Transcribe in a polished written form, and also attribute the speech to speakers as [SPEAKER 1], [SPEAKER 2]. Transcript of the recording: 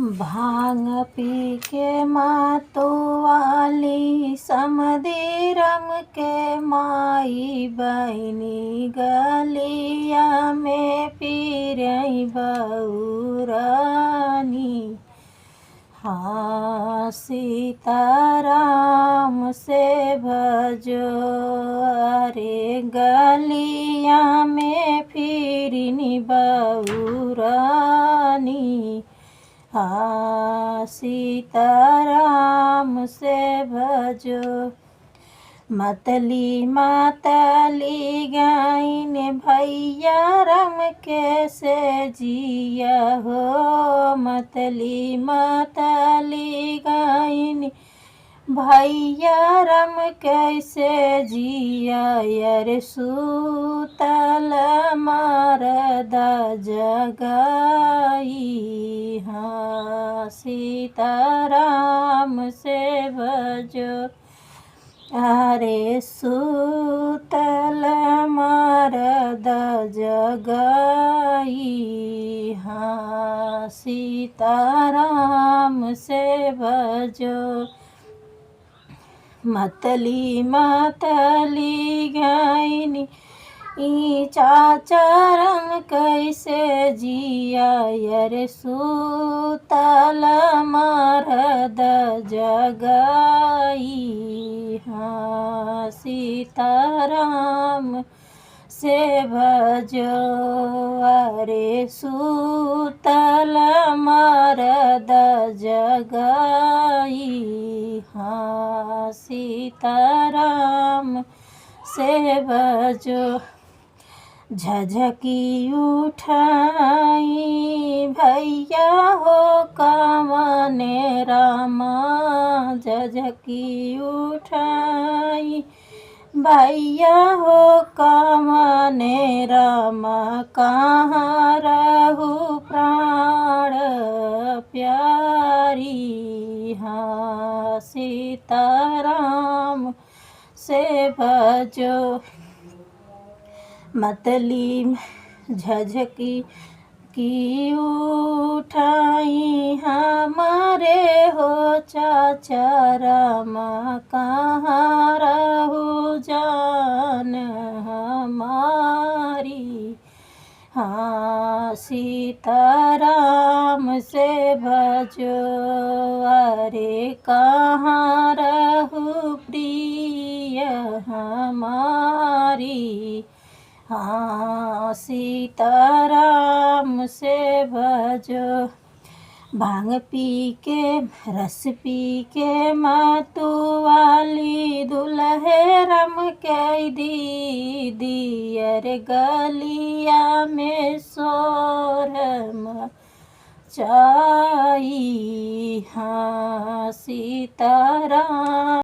[SPEAKER 1] भांग पी के मातोवाली समधी रम के माई बहनी गलिया में पी रही बहुरानी। हाँ सीताराम से भजो अरे गलिया में फिरनी बहुरानी। हाँ सीताराम से भजो। मतली मातली गाइन भैया रम कैसे जिया हो। मतली मातली गाइन भैया रम कैसे जिया यार सूतल मरदा जगाई। हाँ सीताराम से भजो अरे सूतल मरदा जगाई। हाँ सीताराम से भजो। मतली मातली गाइनी चाचरम कैसे जिया यार सूतल मरद जगाई। हाँ सीताराम से भजो अरे सूतल मरद जगाई। हाँ सीताराम से भजो। झझकी उठाई भैया हो कमने रामा। झझकी उठाई भैया हो कमने रामा। कहाँ रहू प्राण प्यारी। हाँ सीताराम से भजो। मतली झझकी की उठाई हमारे हो चाचा रामा। कहाँ रहू जान हमारी। हाँ सीताराम से भजो अरे कहाँ रहू प्रिय हमारी। हाँ सीताराम से भजो। भांग पी के रस पी के मातोवाली दुल्हे रम के दीदी अरे गलिया में शोर मचाई। हाँ सीताराम।